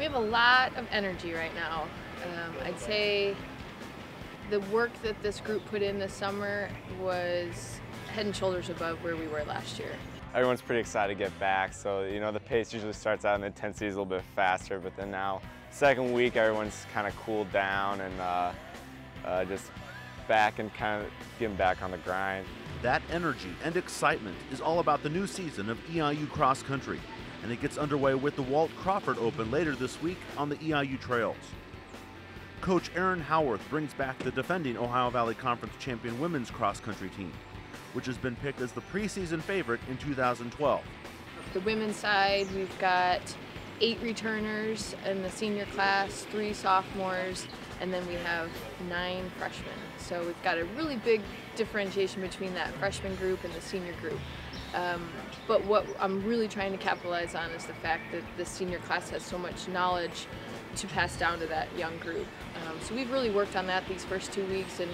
We have a lot of energy right now. I'd say the work that this group put in this summer was head and shoulders above where we were last year. Everyone's pretty excited to get back, so the pace usually starts out and the intensity is a little bit faster, but then now, second week, everyone's kind of cooled down and just back and kind of getting back on the grind. That energy and excitement is all about the new season of EIU Cross Country, and it gets underway with the Walt Crawford Open later this week on the EIU trails. Coach Erin Howarth brings back the defending Ohio Valley Conference champion women's cross country team, which has been picked as the preseason favorite in 2012. The women's side, we've got 8 returners in the senior class, 3 sophomores, and then we have 9 freshmen. So we've got a really big differentiation between that freshman group and the senior group. But what I'm really trying to capitalize on is the fact that the senior class has so much knowledge to pass down to that young group. So we've really worked on that these first 2 weeks and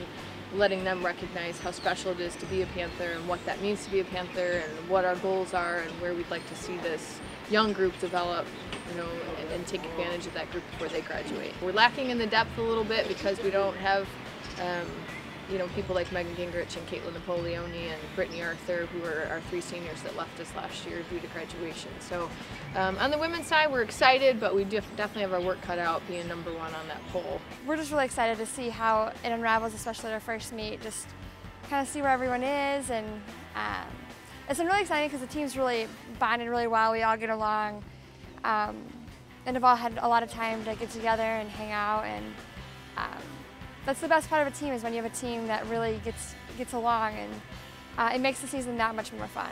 letting them recognize how special it is to be a Panther and what that means to be a Panther and what our goals are and where we'd like to see this young group develop, and take advantage of that group before they graduate. We're lacking in the depth a little bit because we don't have people like Megan Gingrich and Caitlin Napoleone and Brittany Arthur, who are our 3 seniors that left us last year due to graduation. So on the women's side, we're excited, but we definitely have our work cut out being #1 on that poll. We're just really excited to see how it unravels, especially at our first meet, just kind of see where everyone is. And it's been really exciting because the team's really bonded really well. We all get along and have all had a lot of time to get together and hang out. And that's the best part of a team, is when you have a team that really gets along, and it makes the season that much more fun.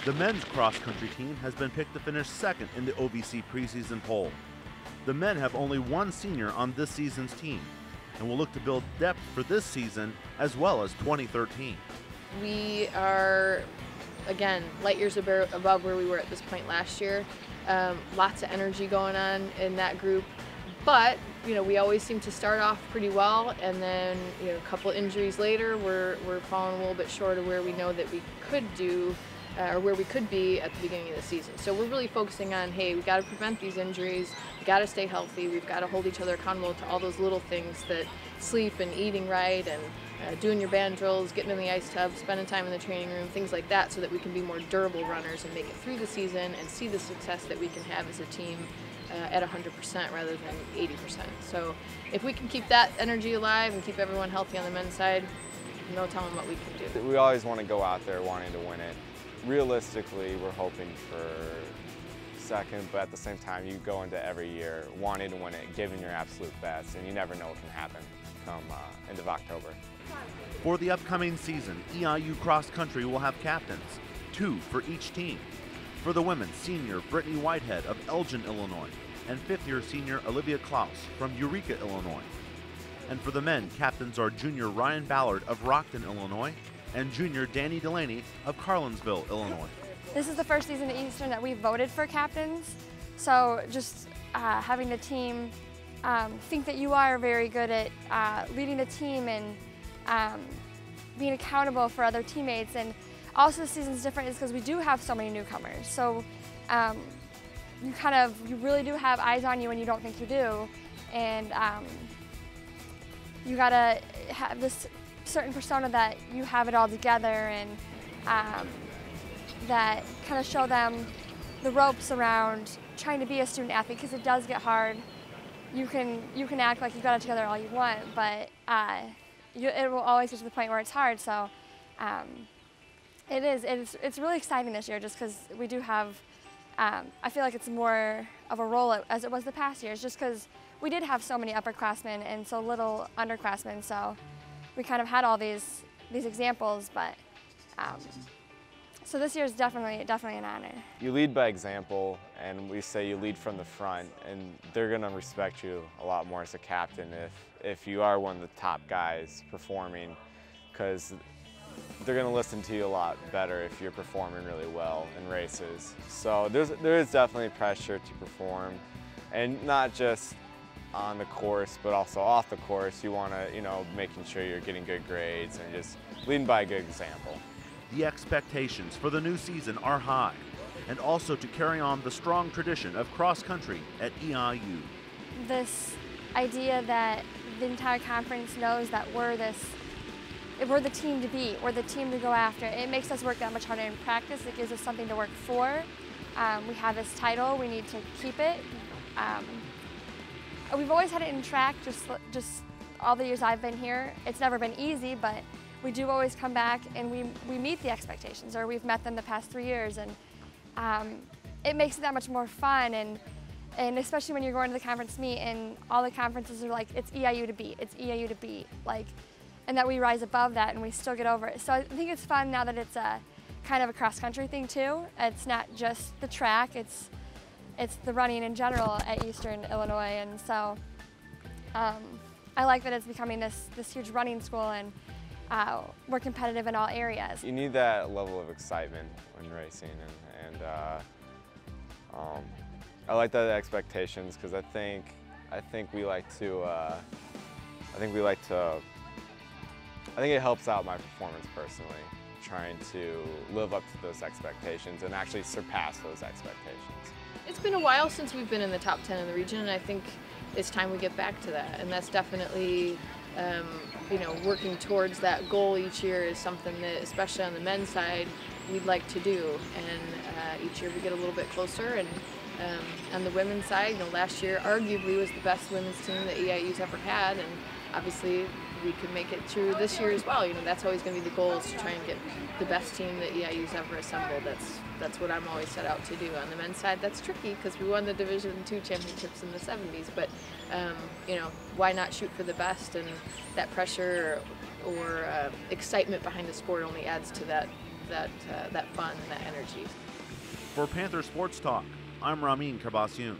The men's cross-country team has been picked to finish second in the OVC preseason poll. The men have only 1 senior on this season's team and will look to build depth for this season as well as 2013. We are, again, light years above where we were at this point last year. Lots of energy going on in that group, but we always seem to start off pretty well, and then a couple injuries later we're falling a little bit short of where we know that we could do or where we could be at the beginning of the season. So we're really focusing on, hey, we got to prevent these injuries, we got to stay healthy, we've got to hold each other accountable to all those little things, that sleep and eating right and doing your band drills, getting in the ice tub, spending time in the training room, things like that, so that we can be more durable runners and make it through the season and see the success that we can have as a team at 100% rather than 80%. So if we can keep that energy alive and keep everyone healthy on the men's side, no telling what we can do. We always want to go out there wanting to win it. Realistically, we're hoping for second, but at the same time, you go into every year wanting to win it, giving your absolute best, and you never know what can happen come end of October. For the upcoming season, EIU Cross Country will have captains, 2 for each team. For the women, senior Brittany Whitehead of Elgin, Illinois, and 5th-year senior Olivia Klaus from Eureka, Illinois. And for the men, captains are junior Ryan Ballard of Rockton, Illinois, and junior Danny Delaney of Carlinsville, Illinois. This is the first season at Eastern that we voted for captains, so just having the team think that you are very good at leading the team and being accountable for other teammates. And also, the season's different is because we do have so many newcomers. So you really do have eyes on you when you don't think you do, and you gotta have this certain persona that you have it all together, and that kind of show them the ropes around trying to be a student athlete, because it does get hard. You can act like you've got it together all you want, but it will always get to the point where it's hard. So it's really exciting this year, just because we do have, I feel like it's more of a role as it was the past years, just because we did have so many upperclassmen and so little underclassmen. So we kind of had all these examples, but so this year is definitely an honor. You lead by example, and we say you lead from the front, and they're going to respect you a lot more as a captain if you are one of the top guys performing, because they're going to listen to you a lot better if you're performing really well in races. So there is definitely pressure to perform, and not just on the course, but also off the course. You want to, making sure you're getting good grades and just leading by a good example. The expectations for the new season are high, and also to carry on the strong tradition of cross country at EIU. This idea that the entire conference knows that we're the team to beat, we're the team to go after. It makes us work that much harder in practice. It gives us something to work for. We have this title, we need to keep it. We've always had it in track, just all the years I've been here. It's never been easy, but we do always come back and we meet the expectations, or we've met them the past 3 years, and it makes it that much more fun. And especially when you're going to the conference meet and all the conferences are like, it's EIU to beat, it's EIU to beat, like, and that we rise above that and we still get over it. So I think it's fun now that it's a kind of a cross-country thing too. It's not just the track, it's the running in general at Eastern Illinois, and so I like that it's becoming this huge running school, and we're competitive in all areas. You need that level of excitement when racing, and I like the expectations, because I think we like to I think it helps out my performance personally, trying to live up to those expectations and actually surpass those expectations. It's been a while since we've been in the top 10 in the region, and I think it's time we get back to that. And that's definitely, you know, working towards that goal each year is something that, especially on the men's side, we'd like to do. And each year we get a little bit closer. And on the women's side, you know, last year arguably was the best women's team that EIU's ever had, and obviously we could make it through this year as well. You know, that's always going to be the goal, is to try and get the best team that EIU's ever assembled. That's what I'm always set out to do. On the men's side, that's tricky because we won the Division II championships in the 70s, but you know, why not shoot for the best? And that pressure or excitement behind the sport only adds to that fun and that energy. For Panther Sports Talk, I'm Ramin Karbasioun.